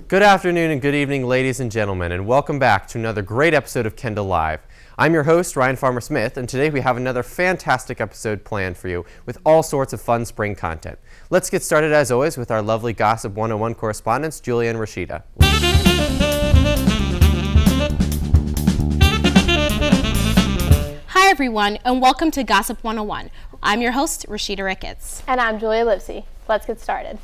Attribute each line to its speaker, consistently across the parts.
Speaker 1: Good afternoon and good evening, ladies and gentlemen, and welcome back to another great episode of Kendall Live. I'm your host, Ryan Farmer-Smith, and today we have another fantastic episode planned for you with all sorts of fun spring content. Let's get started, as always, with our lovely Gossip 101 correspondents, Julia and Rashida.
Speaker 2: Hi, everyone, and welcome to Gossip 101. I'm your host, Rashida Ricketts.
Speaker 3: And I'm Julia Livesey. Let's get started.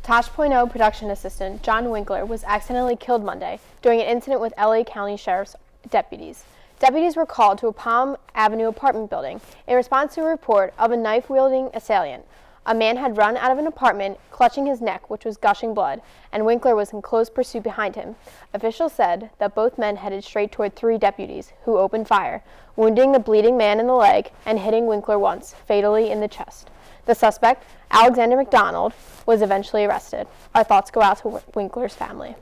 Speaker 3: Tosh.0 production assistant John Winkler was accidentally killed Monday during an incident with LA County Sheriff's deputies. Deputies were called to a Palm Avenue apartment building in response to a report of a knife-wielding assailant. A man had run out of an apartment, clutching his neck, which was gushing blood, and Winkler was in close pursuit behind him. Officials said that both men headed straight toward three deputies, who opened fire, wounding the bleeding man in the leg and hitting Winkler once, fatally in the chest. The suspect, Alexander McDonald, was eventually arrested. Our thoughts go out to Winkler's family.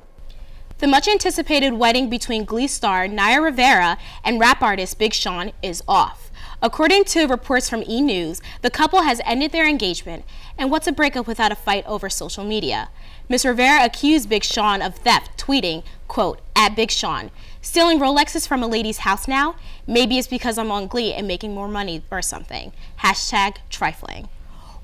Speaker 2: The much-anticipated wedding between Glee star Naya Rivera and rap artist Big Sean is off. According to reports from E! News, the couple has ended their engagement, and what's a breakup without a fight over social media? Ms. Rivera accused Big Sean of theft, tweeting, quote, "at Big Sean, stealing Rolexes from a lady's house now? Maybe it's because I'm on Glee and making more money or something. Hashtag trifling."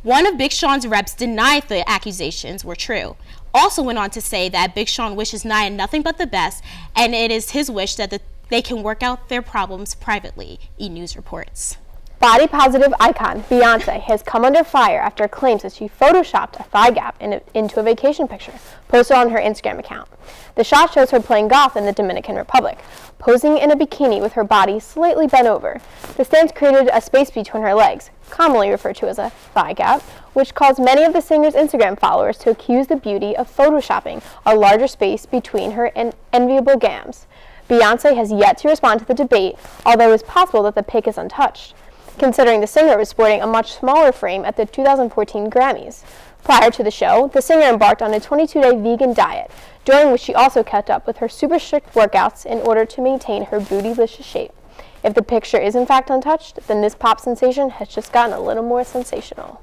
Speaker 2: One of Big Sean's reps denied the accusations were true. Also went on to say that Big Sean wishes Naya nothing but the best, and it is his wish that they can work out their problems privately, E! News reports.
Speaker 3: Body-positive icon Beyonce has come under fire after claims that she photoshopped a thigh gap into a vacation picture posted on her Instagram account. The shot shows her playing golf in the Dominican Republic, posing in a bikini with her body slightly bent over. The stance created a space between her legs, commonly referred to as a thigh gap, which caused many of the singer's Instagram followers to accuse the beauty of photoshopping a larger space between her enviable gams. Beyonce has yet to respond to the debate, although it is possible that the pic is untouched, considering the singer was sporting a much smaller frame at the 2014 Grammys. Prior to the show, the singer embarked on a 22-day vegan diet, during which she also kept up with her super strict workouts in order to maintain her bootylicious shape. If the picture is in fact untouched, then this pop sensation has just gotten a little more sensational.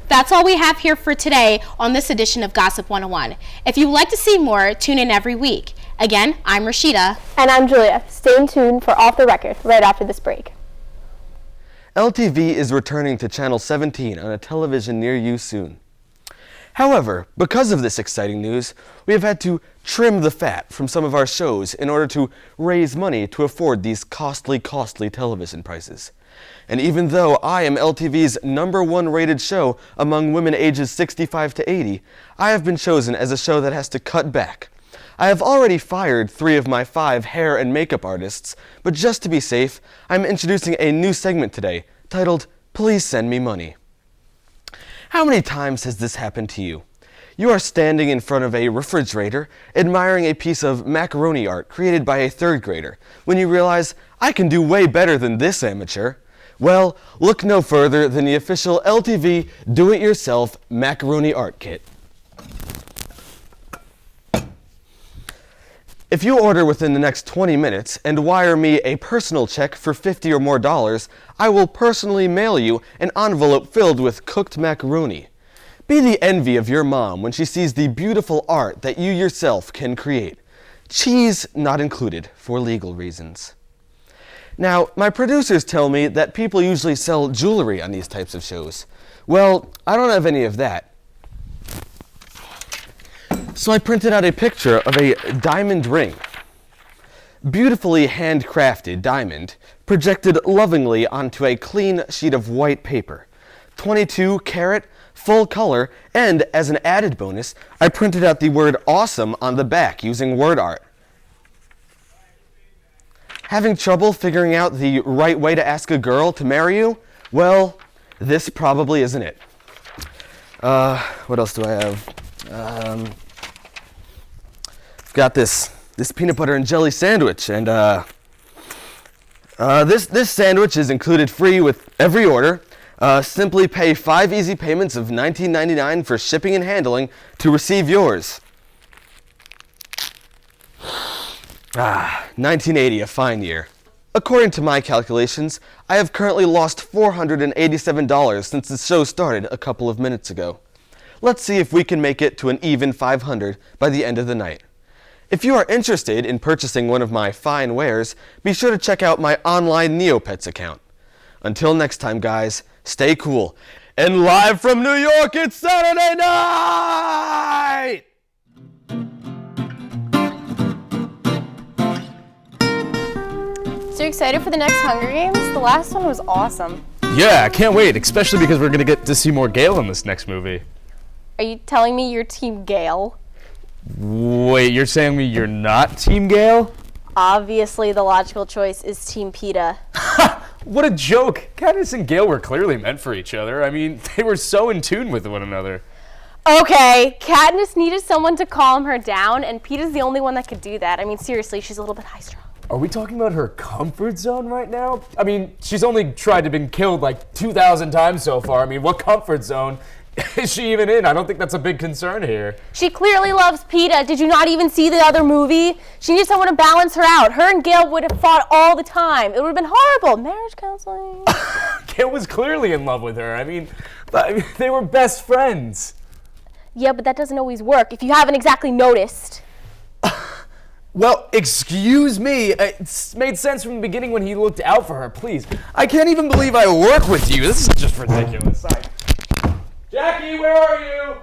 Speaker 2: That's all we have here for today on this edition of Gossip 101. If you would like to see more, tune in every week. Again, I'm Rashida.
Speaker 3: And I'm Julia. Stay tuned for Off the Record right after this break.
Speaker 4: LTV is returning to Channel 17 on a television near you soon. However, because of this exciting news, we have had to trim the fat from some of our shows in order to raise money to afford these costly television prices. And even though I am LTV's #1 rated show among women ages 65 to 80, I have been chosen as a show that has to cut back. I have already fired 3 of my 5 hair and makeup artists, but just to be safe, I'm introducing a new segment today, titled, Please Send Me Money. How many times has this happened to you? You are standing in front of a refrigerator, admiring a piece of macaroni art created by a 3rd grader, when you realize, I can do way better than this amateur. Well, look no further than the official LTV Do-It-Yourself Macaroni Art Kit. If you order within the next 20 minutes and wire me a personal check for $50 or more, I will personally mail you an envelope filled with cooked macaroni. Be the envy of your mom when she sees the beautiful art that you yourself can create. Cheese not included for legal reasons. Now, my producers tell me that people usually sell jewelry on these types of shows. Well, I don't have any of that. So I printed out a picture of a diamond ring. Beautifully handcrafted diamond, projected lovingly onto a clean sheet of white paper. 22 karat, full color, and as an added bonus, I printed out the word awesome on the back using word art. Having trouble figuring out the right way to ask a girl to marry you? Well, this probably isn't it. What else do I have? Got this peanut butter and jelly sandwich, and this sandwich is included free with every order. Simply pay 5 easy payments of $19.99 for shipping and handling to receive yours. 1980, a fine year. According to my calculations, I have currently lost $487 since the show started a couple of minutes ago. Let's see if we can make it to an even 500 by the end of the night. If you are interested in purchasing one of my fine wares, be sure to check out my online Neopets account. Until next time, guys, stay cool. And live from New York, it's Saturday night!
Speaker 3: So you're excited for the next Hunger Games? The last one was awesome.
Speaker 5: Yeah, I can't wait, especially because we're going to get to see more Gale in this next movie.
Speaker 3: Are you telling me you're Team Gale?
Speaker 5: Wait, you're saying me you're not Team Gale?
Speaker 3: Obviously, the logical choice is Team PETA.
Speaker 5: What a joke. Katniss and Gale were clearly meant for each other. I mean, they were so in tune with one another.
Speaker 3: Okay, Katniss needed someone to calm her down, and PETA's the only one that could do that. I mean, seriously, she's a little bit high-strung.
Speaker 5: Are we talking about her comfort zone right now? I mean, she's only tried to been killed like 2,000 times so far. I mean, what comfort zone is she even in? I don't think that's a big concern here.
Speaker 3: She clearly loves PETA. Did you not even see the other movie? She needs someone to balance her out. Her and Gale would have fought all the time. It would have been horrible. Marriage counseling.
Speaker 5: Gale was clearly in love with her. I mean, they were best friends.
Speaker 3: Yeah, but that doesn't always work if you haven't exactly noticed.
Speaker 5: Well, excuse me. It made sense from the beginning when he looked out for her. Please. I can't even believe I work with you. This is just ridiculous. Jackie, where are you?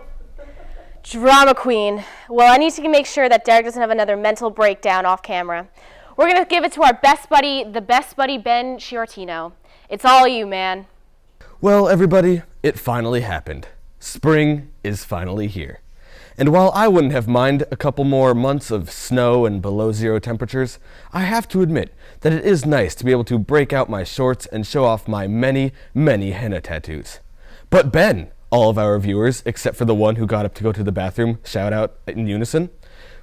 Speaker 3: Drama queen. Well, I need to make sure that Derek doesn't have another mental breakdown off camera. We're going to give it to our best buddy, the best buddy, Ben Chiartino. It's all you, man.
Speaker 4: Well, everybody, it finally happened. Spring is finally here. And while I wouldn't have minded a couple more months of snow and below zero temperatures, I have to admit that it is nice to be able to break out my shorts and show off my many, many henna tattoos. But Ben, all of our viewers, except for the one who got up to go to the bathroom, shout out in unison,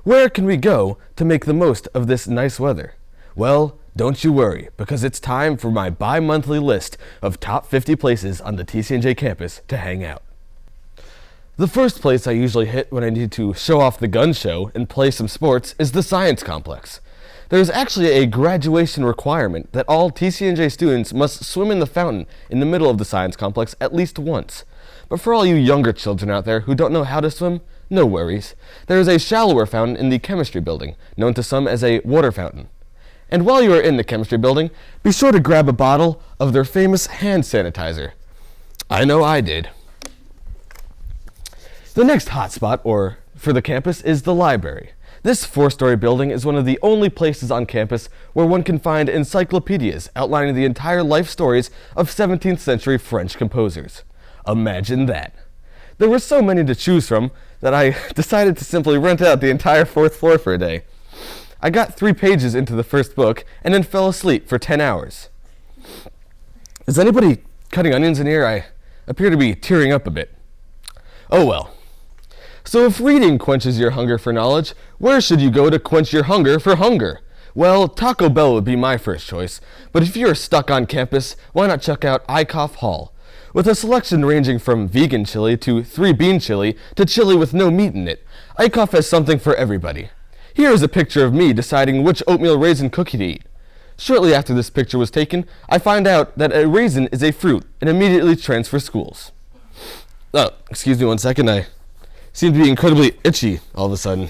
Speaker 4: where can we go to make the most of this nice weather? Well, don't you worry, because it's time for my bi-monthly list of top 50 places on the TCNJ campus to hang out. The first place I usually hit when I need to show off the gun show and play some sports is the Science Complex. There's actually a graduation requirement that all TCNJ students must swim in the fountain in the middle of the Science Complex at least once. But for all you younger children out there who don't know how to swim, no worries. There is a shallower fountain in the chemistry building, known to some as a water fountain. And while you are in the chemistry building, be sure to grab a bottle of their famous hand sanitizer. I know I did. The next hotspot for the campus is the library. This 4-story building is one of the only places on campus where one can find encyclopedias outlining the entire life stories of 17th century French composers. Imagine that. There were so many to choose from that I decided to simply rent out the entire 4th floor for a day. I got 3 pages into the first book and then fell asleep for 10 hours. Is anybody cutting onions in here? I appear to be tearing up a bit. Oh well. So if reading quenches your hunger for knowledge, where should you go to quench your hunger for hunger? Well, Taco Bell would be my first choice, but if you're stuck on campus, why not check out Eichhoff Hall? With a selection ranging from vegan chili to 3-bean chili to chili with no meat in it, Eichhoff has something for everybody. Here is a picture of me deciding which oatmeal raisin cookie to eat. Shortly after this picture was taken, I find out that a raisin is a fruit and immediately transfer schools. Oh, excuse me one second, I seem to be incredibly itchy all of a sudden.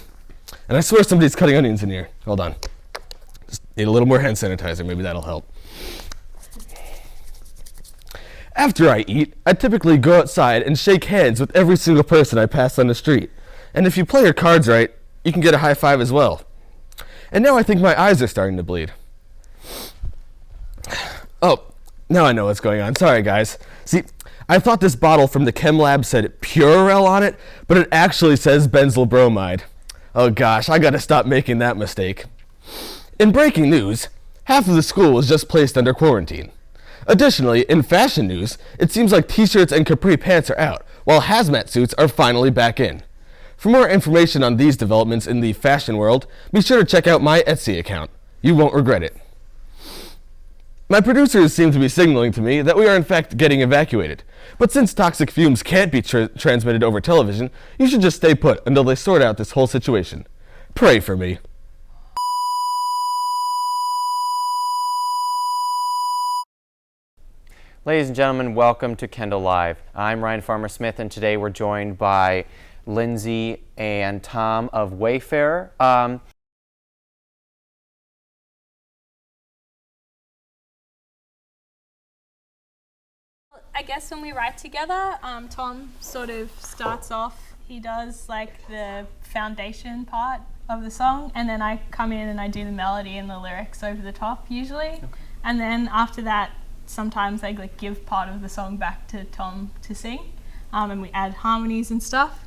Speaker 4: And I swear somebody's cutting onions in here. Hold on. Just need a little more hand sanitizer, maybe that'll help. After I eat, I typically go outside and shake hands with every single person I pass on the street. And if you play your cards right, you can get a high five as well. And now I think my eyes are starting to bleed. Oh, now I know what's going on. Sorry, guys. See, I thought this bottle from the chem lab said Purell on it, but it actually says benzyl bromide. Oh gosh, I gotta stop making that mistake. In breaking news, half of the school was just placed under quarantine. Additionally, in fashion news, it seems like t-shirts and capri pants are out, while hazmat suits are finally back in. For more information on these developments in the fashion world, be sure to check out my Etsy account. You won't regret it. My producers seem to be signaling to me that we are in fact getting evacuated. But since toxic fumes can't be transmitted over television, you should just stay put until they sort out this whole situation. Pray for me.
Speaker 1: Ladies and gentlemen, welcome to Kendall Live. I'm Ryan Farmer Smith, and today we're joined by Lindsay and Tom of Wayfarer.
Speaker 6: I guess when we write together, Tom sort of starts off, he does like the foundation part of the song, and then I come in and I do the melody and the lyrics over the top usually. Okay. And then after that, sometimes I like give part of the song back to Tom to sing, and we add harmonies and stuff.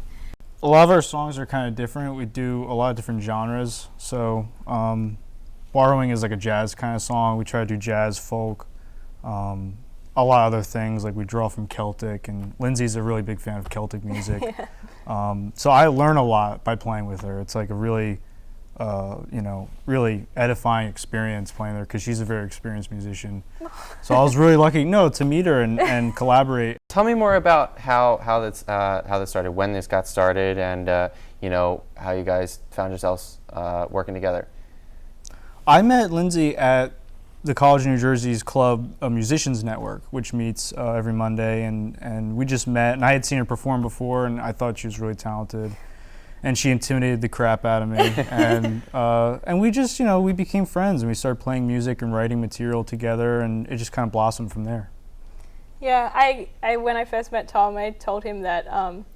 Speaker 7: A lot of our songs are kind of different. We do a lot of different genres. So Borrowing is like a jazz kind of song. We try to do jazz, folk, a lot of other things, like we draw from Celtic, and Lindsay's a really big fan of Celtic music. Yeah. So I learn a lot by playing with her. It's like a really, really edifying experience playing with her because she's a very experienced musician. So I was really lucky, to meet her and collaborate.
Speaker 1: Tell me more about how this started, when this got started, and how you guys found yourselves working together.
Speaker 7: I met Lindsay at the College of New Jersey's Club of Musicians Network, which meets every Monday, and we just met, and I had seen her perform before, and I thought she was really talented, and she intimidated the crap out of me, and we just, we became friends, and we started playing music and writing material together, and it just kind of blossomed from there.
Speaker 6: Yeah, I when I first met Tom, I told him that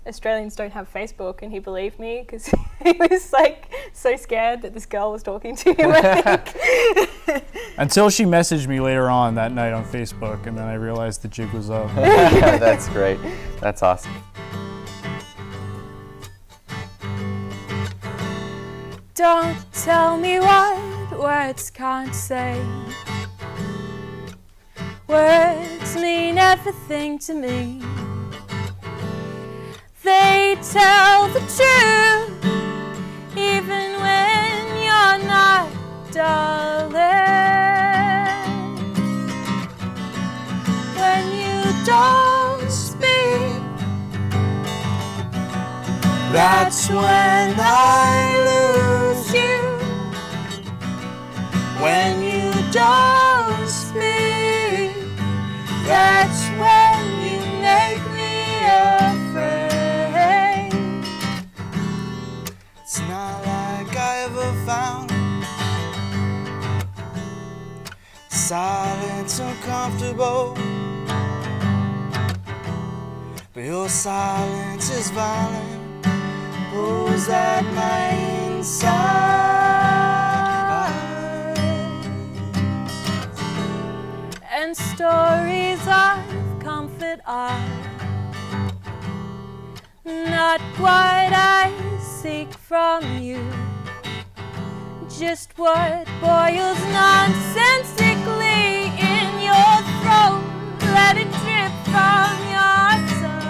Speaker 6: Australians don't have Facebook, and he believed me because he was like so scared that this girl was talking to him, I think.
Speaker 7: Until she messaged me later on that night on Facebook, and then I realized the jig was up.
Speaker 1: That's great. That's awesome.
Speaker 8: Don't tell me what words can't say. Words mean everything to me. They tell the truth, even when you're not, darling. When you don't speak, that's when I lose you. When you don't speak, that's when you make me afraid.
Speaker 9: It's not like I ever found silence uncomfortable, but your silence is violent, pulls at my inside.
Speaker 8: And stories of comfort are not what I seek from you, just what boils nonsensically in your throat. Let it drip from your tongue.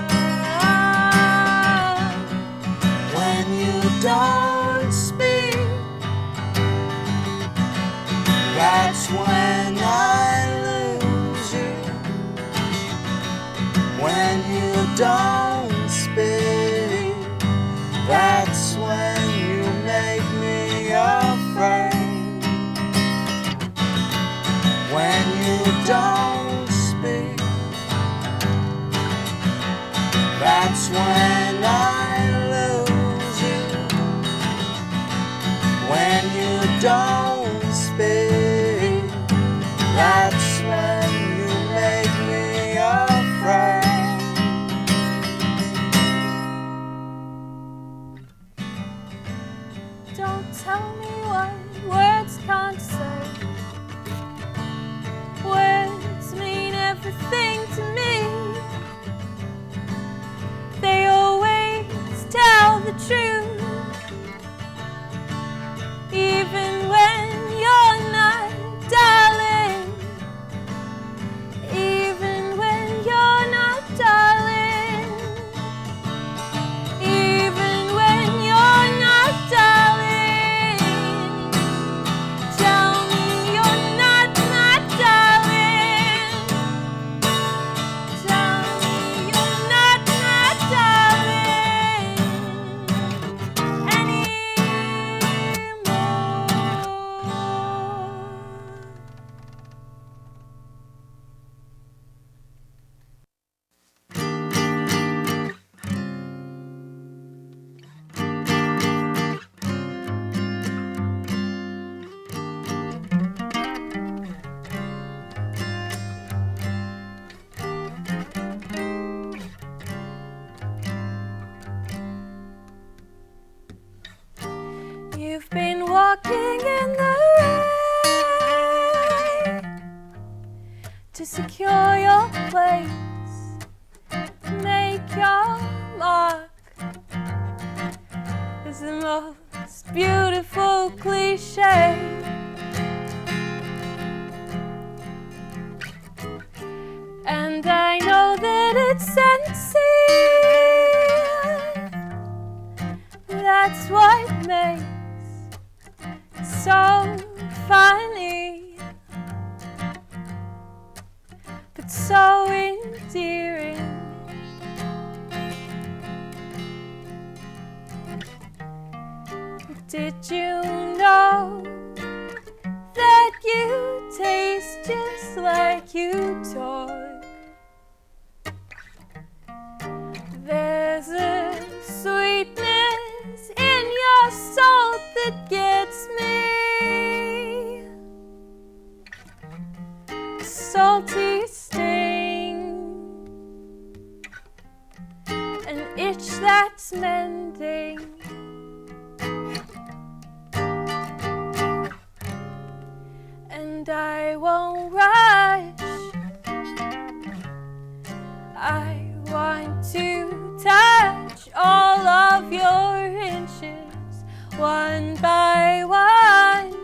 Speaker 9: When you don't speak, that's when I lose you. When you don't speak, that's when you make me afraid. When you don't speak, that's when I lose you. When you don't speak, that's when you make me afraid.
Speaker 8: Don't tell me what words can't say. Words mean everything to me. They always tell the truth, even when you're not, darling. Even when you're not, darling. Even when you're not, darling. Tell me you're not, darling. Tell me you're not, darling. You've been walking in the rain to secure your place, make your mark. Is the most beautiful cliche. And I know that it's sincere. That's what makes it so funny, but so endearing. Did you know that you taste just like you talk? There's a sweetness in your soul that gets me, a salty sting, an itch that's mending. And I won't rush, I want to touch all of your inches, one by one,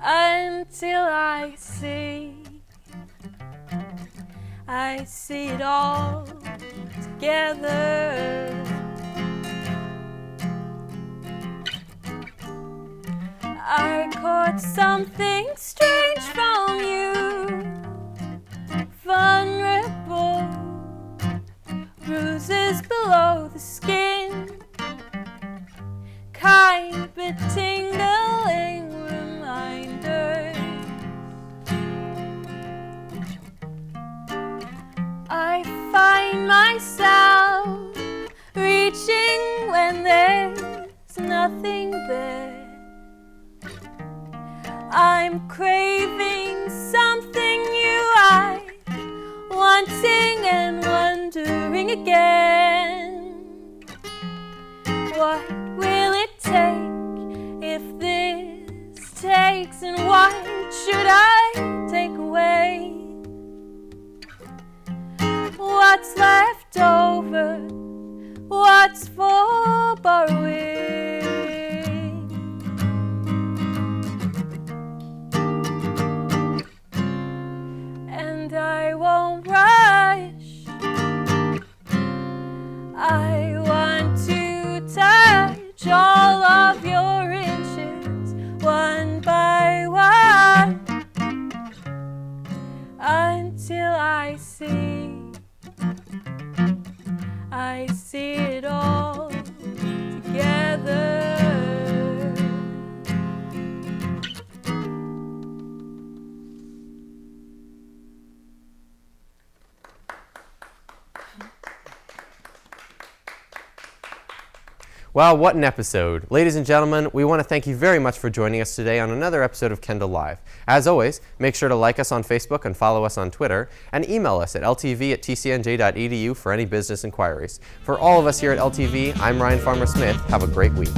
Speaker 8: until I see it all together. I caught something strange from you, vulnerable, bruises below the skin, kind but tingling reminders. I find myself reaching when there's nothing there. I'm craving something new, I'm wanting and wondering again. What will it take if this takes, and what should I take away? What's left over? What's for borrowing? And I won't rush, I want to touch all of your inches, one by one, until I see it all together.
Speaker 1: Wow, what an episode. Ladies and gentlemen, we want to thank you very much for joining us today on another episode of Kendall Live. As always, make sure to like us on Facebook and follow us on Twitter, and email us at ltv@tcnj.edu for any business inquiries. For all of us here at LTV, I'm Ryan Farmer Smith. Have a great week.